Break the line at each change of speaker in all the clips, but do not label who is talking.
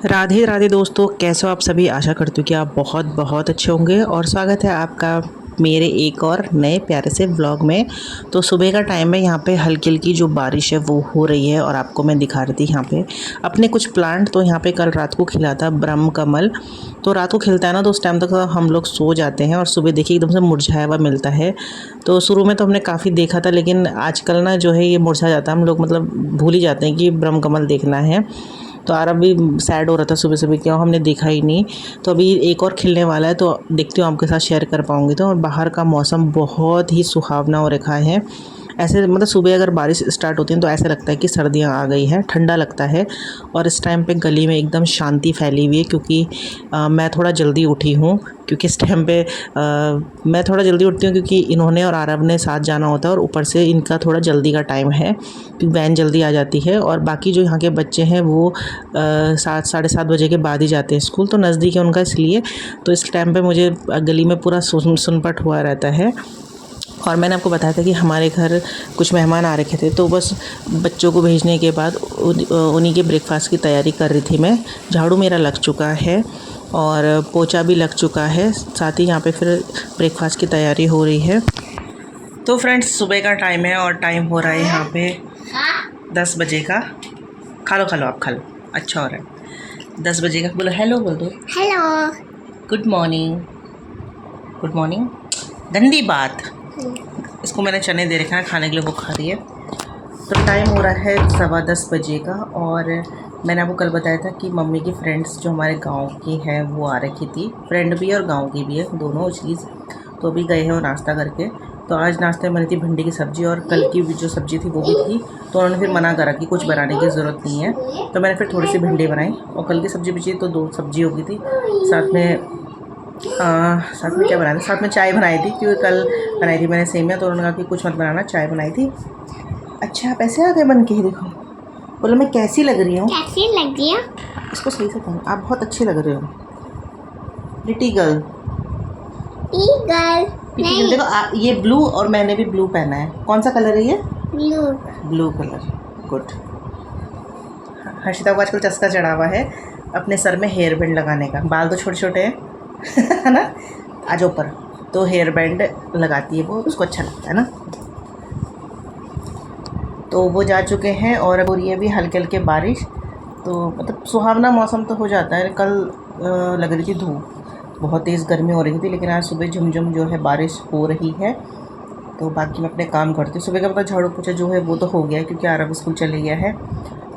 राधे राधे दोस्तों, कैसे हो आप सभी। आशा करती हूँ कि आप बहुत बहुत अच्छे होंगे और स्वागत है आपका मेरे एक और नए प्यारे से व्लॉग में। तो सुबह का टाइम है, यहाँ पे हल्की हल्की जो बारिश है वो हो रही है और आपको मैं दिखा रही थी यहाँ पे अपने कुछ प्लांट। तो यहाँ पे कल रात को खिला था ब्रह्म कमल। तो रात को खिलता है ना, तो उस टाइम तक हम लोग सो जाते हैं और सुबह देखिए एकदम से मुरझाया हुआ मिलता है। तो शुरू में तो हमने काफ़ी देखा था, लेकिन आजकल ना जो है ये मुरझा जाता है, हम लोग मतलब भूल ही जाते हैं कि ब्रह्म कमल देखना है। तो आरब भी सैड हो रहा था सुबह सुबह, क्यों हमने देखा ही नहीं। तो अभी एक और खिलने वाला है, तो देखती हूँ आपके साथ शेयर कर पाऊँगी। तो और बाहर का मौसम बहुत ही सुहावना हो रखा है। ऐसे मतलब सुबह अगर बारिश स्टार्ट होती है तो ऐसा लगता है कि सर्दियाँ आ गई हैं, ठंडा लगता है। और इस टाइम पे गली में एकदम शांति फैली हुई है, क्योंकि मैं थोड़ा जल्दी उठी हूँ। क्योंकि इस टाइम पे मैं थोड़ा जल्दी उठती हूँ, क्योंकि इन्होंने और आरब ने साथ जाना होता है और ऊपर से इनका थोड़ा जल्दी का टाइम है, क्योंकि वैन जल्दी आ जाती है। और बाकी जो यहाँ के बच्चे हैं वो 7 साढ़े 7 बजे के बाद ही जाते हैं स्कूल, तो नज़दीक है उनका इसलिए। तो इस टाइम पे मुझे गली में पूरा सुनपट हुआ रहता है। और मैंने आपको बताया था कि हमारे घर कुछ मेहमान आ रखे थे, तो बस बच्चों को भेजने के बाद उन्हीं के ब्रेकफास्ट की तैयारी कर रही थी मैं। झाड़ू मेरा लग चुका है और पोछा भी लग चुका है, साथ ही यहाँ पे फिर ब्रेकफास्ट की तैयारी हो रही है। तो फ्रेंड्स, सुबह का टाइम है और टाइम हो रहा है यहाँ पे 10 बजे का। खा लो आप खा लो, अच्छा हो रहा है। 10 बजे का बोलो, हेलो बोल दो।
Hello.
Good morning. Good morning गंदी बात। इसको मैंने चने दे रखा है खाने के लिए, वो खा रही है। तो टाइम हो रहा है 10:15 बजे का। और मैंने आपको कल बताया था कि मम्मी की फ्रेंड्स जो हमारे गांव की हैं वो आ रखी थी, फ्रेंड भी है और गांव की भी है, दोनों चीज़। तो अभी गए हैं वो नाश्ता करके। तो आज नाश्ते में बनी थी भिंडी की सब्ज़ी, और कल की भी जो सब्ज़ी थी वो भी थी। तो उन्होंने फिर मना करा कि कुछ बनाने की ज़रूरत नहीं है। तो मैंने फिर थोड़ी सी भिंडी बनाई, और कल की सब्ज़ी बची तो 2 सब्ज़ी हो गई थी। साथ में क्या बनाया था, साथ में चाय बनाई थी, क्योंकि कल बनाई थी मैंने सेमिया, तो उन्होंने कहा कि कुछ मत बनाना, चाय बनाई थी। अच्छा आप ऐसे आ गए बन के, देखो। बोलो मैं कैसी लग रही हूँ।
कैसी लगी है?
इसको सही से कहना, आप बहुत अच्छी लग रहे हो। Pretty girl.
ईगल नहीं,
देखो ये ब्लू, और मैंने भी ब्लू पहना है। कौन सा कलर है ये?
Blue.
Blue colour, good. Harshita को आजकल चस्का चढ़ा हुआ है अपने सर में हेयर बैंड लगाने का। बाल तो छोटे छोटे हैं है ना, आज ऊपर तो हेयर बैंड लगाती है वो, उसको अच्छा लगता है ना। तो वो जा चुके हैं और अब हो रही है अभी हल्के हल्के बारिश। तो मतलब सुहावना मौसम तो हो जाता है। कल लग रही थी धूप, बहुत तेज़ गर्मी हो रही थी, लेकिन आज सुबह झुमझुम जो है बारिश हो रही है। तो बाकी मैं अपने काम करती हूँ। सुबह का पता झाड़ू पोछा जो है वो तो हो गया है, क्योंकि आरब स्कूल चले गया है।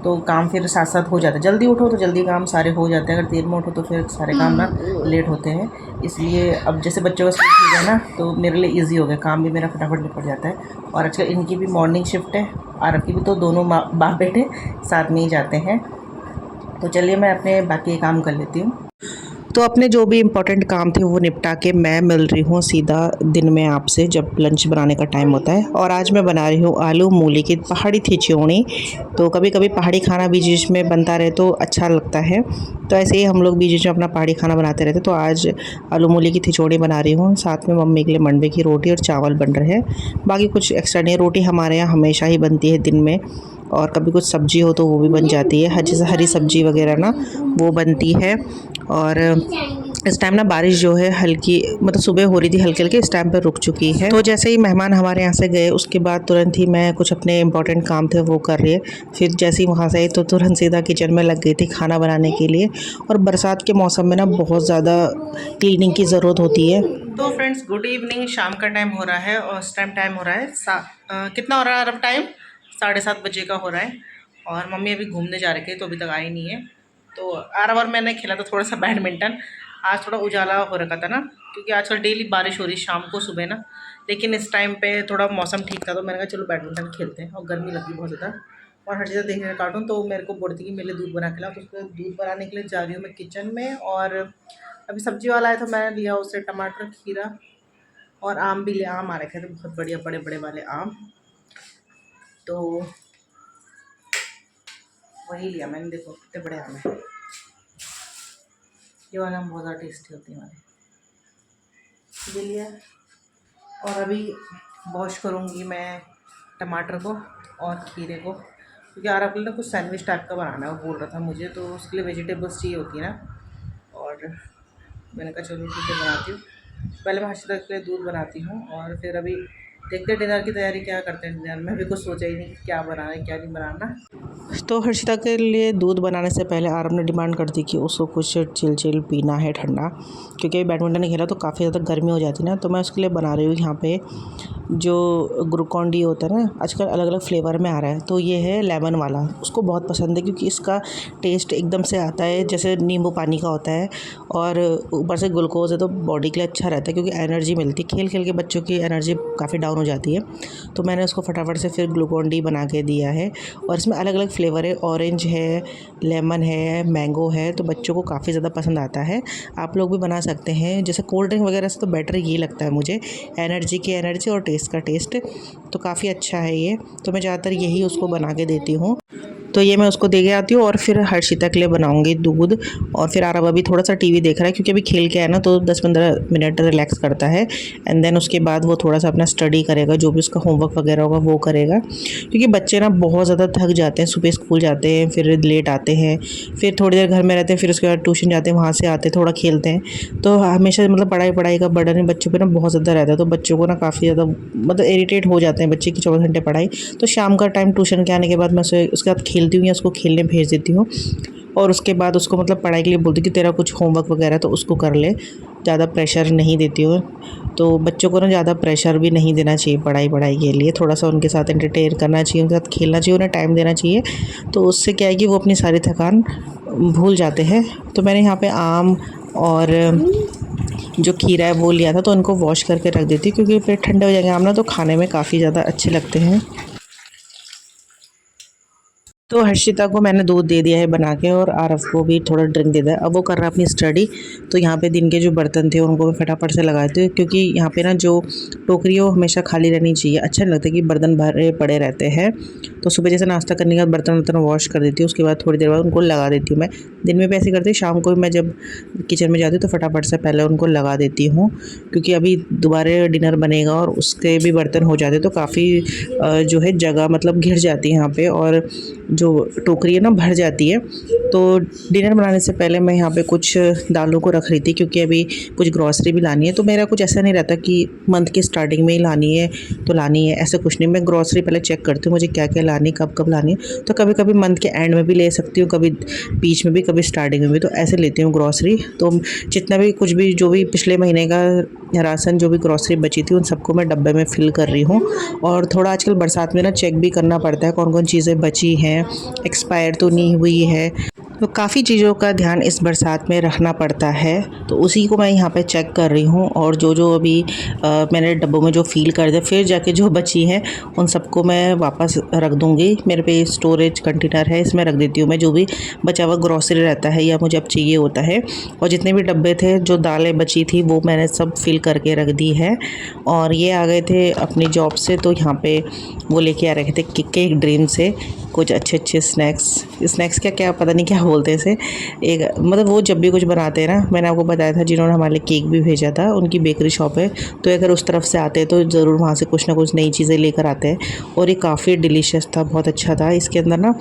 तो काम फिर साथ साथ हो जाता है, जल्दी उठो तो जल्दी काम सारे हो जाते हैं, अगर देर में उठो तो फिर सारे काम ना लेट होते हैं। इसलिए अब जैसे बच्चों का स्कूल खुल गया ना, तो मेरे लिए इजी हो गया, काम भी मेरा फटाफट निपट जाता है। और आजकल इनकी भी मॉर्निंग शिफ्ट है, आरब की भी, तो दोनों बाप बेटे साथ में ही जाते हैं। तो चलिए मैं अपने बाकी काम कर लेती हूँ। तो अपने जो भी इम्पोर्टेंट काम थे वो निपटा के मैं मिल रही हूँ सीधा दिन में आपसे, जब लंच बनाने का टाइम होता है। और आज मैं बना रही हूँ आलू मूली की पहाड़ी खिचड़ी। तो कभी कभी पहाड़ी खाना बीच बीच में बनता रहे तो अच्छा लगता है। तो ऐसे ही हम लोग बीच बीच में अपना पहाड़ी खाना बनाते रहते। तो आज आलू मूली की खिचड़ी बना रही हूँ, साथ में मम्मी के लिए मंडे की रोटी और चावल बन रहे हैं। बाकी कुछ एक्स्ट्रा नहीं, रोटी हमारे यहाँ हमेशा ही बनती है दिन में, और कभी कुछ सब्जी हो तो वो भी बन जाती है, जैसे हरी सब्जी वगैरह ना वो बनती है। और इस टाइम ना बारिश जो है हल्की, मतलब सुबह हो रही थी हल्के हल्के, इस टाइम पर रुक चुकी है। तो जैसे ही मेहमान हमारे यहाँ से गए उसके बाद तुरंत ही मैं कुछ अपने इंपॉर्टेंट काम थे वो कर रही है। फिर जैसे ही वहाँ से आई तो तुरंत सीधा किचन में लग गई थी खाना बनाने के लिए। और बरसात के मौसम में ना बहुत ज़्यादा क्लीनिंग की ज़रूरत होती है। तो फ्रेंड्स, गुड इवनिंग। शाम का टाइम हो रहा है और इस टाइम हो रहा है कितना हो रहा है अब टाइम? 7:30 बजे का हो रहा है। और मम्मी अभी घूमने जा रही है, तो अभी तक आई नहीं है। तो आरव और मैंने खेला था थोड़ा सा बैडमिंटन। आज थोड़ा उजाला हो रखा था ना, क्योंकि आजकल डेली बारिश हो रही है शाम को सुबह ना। लेकिन इस टाइम पे थोड़ा मौसम ठीक था, तो मैंने कहा चलो बैडमिंटन खेलते हैं, और गर्मी लगी बहुत ज़्यादा। और हर चीज़ देख रहे कार्टून, तो मेरे को बोलती कि मेरे लिए दूध बना के लाओ। तो उसको दूध बनाने के लिए जा रही हूँ मैं किचन में। और अभी सब्जी वाला आया तो मैंने लिया उससे टमाटर, खीरा, और आम भी लिया। आम आ रखे थे बहुत बढ़िया, बड़े बड़े वाले आम, तो वही लिया मैंने। देखो कितने बड़े आम हैं, ये वाला आम बहुत ज़्यादा टेस्टी होते हैं हमारे, ये लिया। और अभी वॉश करूँगी मैं टमाटर को और खीरे को, क्योंकि आरव के लिए ना कुछ सैंडविच टाइप का बनाना है, वो बोल रहा था मुझे, तो उसके लिए वेजिटेबल्स चाहिए होती है ना। और मैंने कहा चलो ठीक है बनाती हूँ। पहले मैं हर्षिता के लिए दूध बनाती हूँ और फिर अभी देखते हैं डिनर की तैयारी क्या करते हैं। डिनर में भी कुछ सोचा ही नहीं कि क्या बनाना है क्या नहीं बनाना। तो हर्षिता के लिए दूध बनाने से पहले आरव ने डिमांड कर दी कि उसको कुछ चिल पीना है ठंडा, क्योंकि बैडमिंटन नहीं खेला तो काफ़ी ज़्यादा गर्मी हो जाती है ना। तो मैं उसके लिए बना रही हूँ यहाँ पे जो ग्लूकॉन डी होता है ना, आजकल अलग अलग फ्लेवर में आ रहा है। तो ये है लेमन वाला, उसको बहुत पसंद है क्योंकि इसका टेस्ट एकदम से आता है जैसे नींबू पानी का होता है, और ऊपर से ग्लूकोज है तो बॉडी के लिए अच्छा रहता है क्योंकि एनर्जी मिलती है। खेल खेल के बच्चों की एनर्जी काफ़ी डाउन हो जाती है। तो मैंने उसको फटाफट से फिर ग्लूकॉन डी बना के दिया है, और इसमें अलग अलग फ्लेवर है, ऑरेंज है, लेमन है, मैंगो है, तो बच्चों को काफ़ी ज़्यादा पसंद आता है। आप लोग भी बना सकते हैं। जैसे कोल्ड ड्रिंक वगैरह से तो बेटर ये लगता है मुझे, एनर्जी की एनर्जी और टेस्ट का टेस्ट, तो काफ़ी अच्छा है ये। तो मैं ज़्यादातर यही उसको बना के देती हूँ। तो ये मैं उसको दे के आती हूँ और फिर हर्षिता के लिए बनाऊंगी दूध। और फिर आरव अभी थोड़ा सा टीवी देख रहा है क्योंकि अभी खेल के आया ना, तो 10-15 मिनट रिलैक्स करता है। एंड देन उसके बाद वो थोड़ा सा अपना स्टडी करेगा, जो भी उसका होमवर्क वगैरह होगा वो करेगा, क्योंकि बच्चे ना बहुत ज़्यादा थक जाते हैं। सुबह स्कूल जाते हैं, फिर लेट आते हैं, फिर थोड़ी देर घर में रहते हैं, फिर उसके बाद ट्यूशन जाते हैं, वहाँ से आते हैं, थोड़ा खेलते हैं। तो हमेशा मतलब पढ़ाई का बर्डन बच्चों पर ना बहुत ज़्यादा रहता है। तो बच्चों को ना काफ़ी ज़्यादा मतलब इरिटेट हो जाते हैं बच्चे की 24 घंटे पढ़ाई। तो शाम का टाइम ट्यूशन के आने के बाद मैं उसके साथ खेलती हूँ या उसको खेलने भेज देती हूँ, और उसके बाद उसको मतलब पढ़ाई के लिए बोलती हूँ कि तेरा कुछ होमवर्क वगैरह तो उसको कर ले, ज़्यादा प्रेशर नहीं देती हूँ। तो बच्चों को ना ज़्यादा प्रेशर भी नहीं देना चाहिए पढ़ाई के लिए, थोड़ा सा उनके साथ एंटरटेन करना चाहिए, उनके साथ खेलना चाहिए, उन्हें टाइम देना चाहिए। तो उससे क्या है कि वो अपनी सारी थकान भूल जाते हैं। तो मैंने यहाँ पे आम और जो खीरा है वो लिया था, तो उनको वॉश करके रख देती हूँ क्योंकि फिर ठंडे हो जाएंगे आम ना, तो खाने में काफ़ी ज़्यादा अच्छे लगते हैं। तो हर्षिता को मैंने दूध दे दिया है बना के, और आरव को भी थोड़ा ड्रिंक दे दिया। अब वो कर रहा है अपनी स्टडी। तो यहाँ पे दिन के जो बर्तन थे उनको मैं फटाफट से लगाए थे, क्योंकि यहाँ पे ना जो टोकरी है वो हमेशा खाली रहनी चाहिए। अच्छा नहीं लगता कि बर्तन भरे पड़े रहते हैं। तो सुबह जैसे नाश्ता करने के बाद बर्तन वॉश कर देती हूँ, उसके बाद थोड़ी देर बाद उनको लगा देती हूँ। मैं दिन में भी ऐसे करती हूँ, शाम को भी मैं जब किचन में जाती हूँ तो फटाफट से पहले उनको लगा देती हूँ, क्योंकि अभी दोबारा डिनर बनेगा और उसके भी बर्तन हो जाते तो काफ़ी जो है जगह मतलब घिर जाती है यहाँ पे, और जो टोकरी है ना भर जाती है। तो डिनर बनाने से पहले मैं यहाँ पे कुछ दालों को रख रही थी, क्योंकि अभी कुछ ग्रॉसरी भी लानी है। तो मेरा कुछ ऐसा नहीं रहता कि मंथ की स्टार्टिंग में ही लानी है तो लानी है, ऐसा कुछ नहीं। मैं ग्रॉसरी पहले चेक करती हूँ मुझे क्या क्या लानी, कब लानी है। तो कभी कभी मंथ के एंड में भी ले सकती हूँ, कभी बीच में भी, कभी स्टार्टिंग में भी, तो ऐसे लेती हूँ ग्रॉसरी। तो जितना भी कुछ भी जो भी पिछले महीने का राशन जो भी ग्रॉसरी बची थी उन सबको मैं डब्बे में फिल कर रही हूँ। और थोड़ा आजकल बरसात में ना चेक भी करना पड़ता है कौन कौन चीज़ें बची हैं, एक्सपायर तो नहीं हुई है। तो काफ़ी चीज़ों का ध्यान इस बरसात में रखना पड़ता है, तो उसी को मैं यहाँ पे चेक कर रही हूँ। और जो अभी मैंने डब्बों में जो फ़ील कर दिया, फिर जाके जो बची हैं उन सबको मैं वापस रख दूँगी। मेरे पे स्टोरेज कंटेनर है, इसमें रख देती हूँ मैं जो भी बचा हुआ ग्रॉसरी रहता है या मुझे अब चाहिए होता है। और जितने भी डब्बे थे जो दालें बची थी वो मैंने सब फिल करके रख दी है। और ये आ गए थे अपनी जॉब से, तो यहाँ पे वो लेके आ रखे थे केक ड्रीम से कुछ अच्छे स्नैक्स क्या पता नहीं क्या बोलते हैं इसे। एक मतलब वो जब भी कुछ बनाते हैं ना, मैंने आपको बताया था जिन्होंने हमारे लिए केक भी भेजा था, उनकी बेकरी शॉप है। तो अगर उस तरफ से आते हैं तो ज़रूर वहाँ से कुछ ना कुछ नई चीज़ें लेकर आते हैं। और ये काफ़ी डिलीशियस था, बहुत अच्छा था। इसके अंदर ना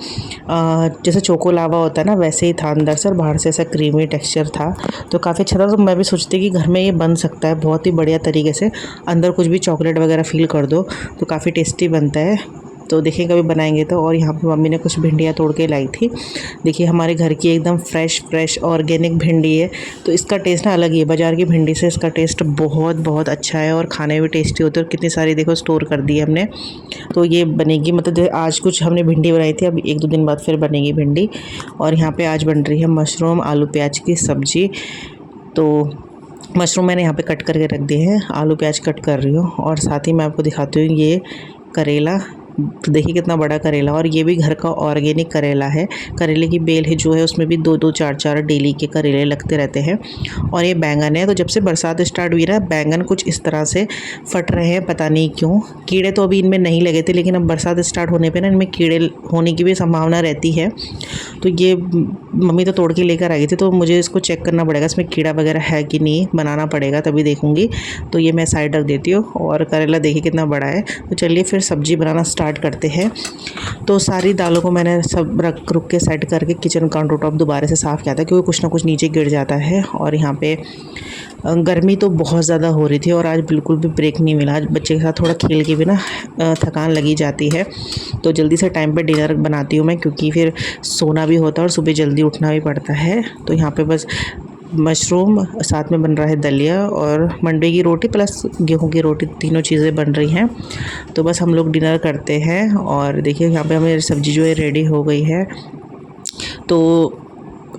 जैसे चोको लावा होता है ना वैसे ही था अंदर से, और बाहर से ऐसा क्रीमी टेक्स्चर था, तो काफ़ी अच्छा था। तो मैं भी सोचती कि घर में ये बन सकता है बहुत ही बढ़िया तरीके से, अंदर कुछ भी चॉकलेट वगैरह फिल कर दो तो काफ़ी टेस्टी बनता है। तो देखिए कभी बनाएंगे तो। और यहाँ पे मम्मी ने कुछ भिंडियाँ तोड़ के लाई थी, देखिए हमारे घर की एकदम फ्रेश ऑर्गेनिक भिंडी है। तो इसका टेस्ट ना अलग ही है, बाज़ार की भिंडी से इसका टेस्ट बहुत अच्छा है, और खाने में टेस्टी होते हैं। और कितनी सारी देखो स्टोर कर दी है हमने। तो ये बनेगी, मतलब आज कुछ हमने भिंडी बनाई थी, अब 1-2 दिन बाद फिर बनेगी भिंडी। और यहाँ पर आज बन रही है मशरूम आलू प्याज की सब्ज़ी। तो मशरूम मैंने यहाँ पे कट करके रख दिए हैं, आलू प्याज कट कर रही हूँ। और साथ ही मैं आपको दिखाती हूँ ये करेला, तो देखिए कितना बड़ा करेला, और ये भी घर का ऑर्गेनिक करेला है। करेले की बेल है जो है उसमें भी 2-2 4-4 डेली के करेले लगते रहते हैं। और ये बैंगन है, तो जब से बरसात स्टार्ट हुई ना बैंगन कुछ इस तरह से फट रहे हैं, पता नहीं क्यों। कीड़े तो अभी इनमें नहीं लगे थे, लेकिन अब बरसात स्टार्ट होने पर ना इनमें कीड़े होने की भी संभावना रहती है। तो ये मम्मी तो तोड़ के लेकर आ गई थी, तो मुझे इसको चेक करना पड़ेगा इसमें कीड़ा वगैरह है कि नहीं, बनाना पड़ेगा तभी देखूँगी। तो ये मैं साइड रख देती हूँ। और करेला देखिए कितना बड़ा है। तो चलिए फिर सब्ज़ी बनाना स्टार्ट स्टार्ट करते हैं। तो सारी दालों को मैंने सब रख रुक के सेट करके किचन काउंटर टॉप दोबारा से साफ़ किया था, क्योंकि कुछ ना कुछ नीचे गिर जाता है। और यहाँ पे गर्मी तो बहुत ज़्यादा हो रही थी और आज बिल्कुल भी ब्रेक नहीं मिला। आज बच्चे के साथ थोड़ा खेल के भी ना थकान लगी जाती है, तो जल्दी से टाइम पे डिनर बनाती हूँ मैं, क्योंकि फिर सोना भी होता है और सुबह जल्दी उठना भी पड़ता है। तो यहाँ पे बस मशरूम, साथ में बन रहा है दलिया और मंडे की रोटी प्लस गेहूं की रोटी, तीनों चीज़ें बन रही हैं। तो बस हम लोग डिनर करते हैं। और देखिए यहाँ पे हमें सब्ज़ी जो है रेडी हो गई है। तो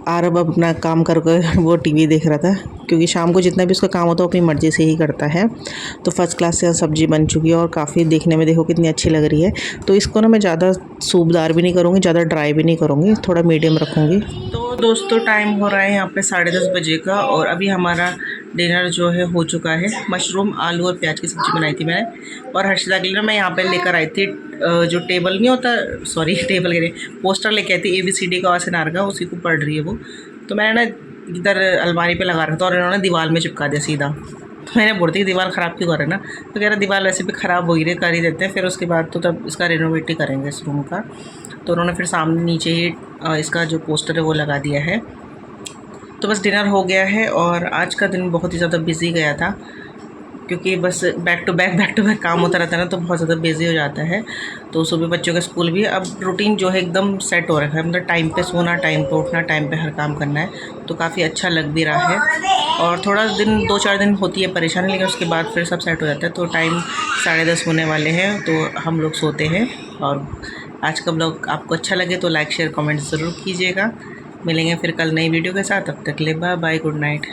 आरब अपना काम कर कर वो टीवी देख रहा था, क्योंकि शाम को जितना भी उसका काम होता है वो अपनी मर्ज़ी से ही करता है। तो फर्स्ट क्लास से सब्ज़ी बन चुकी है और काफ़ी देखने में देखो कितनी अच्छी लग रही है। तो इसको ना मैं ज़्यादा सूपदार भी नहीं करूँगी, ज़्यादा ड्राई भी नहीं करूँगी, थोड़ा मीडियम रखूँगी। तो दोस्तों टाइम हो रहा है यहाँ पे 10:30 बजे का, और अभी हमारा डिनर जो है हो चुका है। मशरूम, आलू और प्याज की सब्ज़ी बनाई थी मैंने, और हर्षिता के लिए मैं यहाँ पे लेकर आई थी जो टेबल नहीं होता, सॉरी टेबल कह रही, पोस्टर लेके आई थी ABCD का और का, उसी को पढ़ रही है वो। तो मैंने ना इधर अलमारी पे लगा रखा था और इन्होंने दीवार में चिपका दिया सीधा। तो मैंने बोलती कि दीवार ख़राब क्यों कर रहे ना, तो कह रहा दीवार वैसे भी ख़राब हो ही रही, कर ही देते हैं, फिर उसके बाद तो तब इसका रेनोवेट ही करेंगे इस रूम का। तो उन्होंने फिर सामने नीचे ही इसका जो पोस्टर है वो लगा दिया है। तो बस डिनर हो गया है और आज का दिन बहुत ही ज़्यादा बिजी गया था, क्योंकि बस बैक टू बैक काम होता रहता है ना, तो बहुत ज़्यादा बिजी हो जाता है। तो सुबह बच्चों का स्कूल भी, अब रूटीन जो है एकदम सेट हो रखा है, मतलब टाइम पे सोना, टाइम पे उठना, टाइम पे हर काम करना है। तो काफ़ी अच्छा लग भी रहा है। और थोड़ा दिन 2-4 दिन होती है परेशानी, लेकिन उसके बाद फिर सब सेट हो जाता है। तो टाइम 10:30 होने वाले हैं, तो हम लोग सोते हैं। और आज का ब्लॉग आपको अच्छा लगे तो लाइक शेयर कमेंट ज़रूर कीजिएगा। मिलेंगे फिर कल नई वीडियो के साथ, तब तक के लिए बाय बाय, गुड नाइट।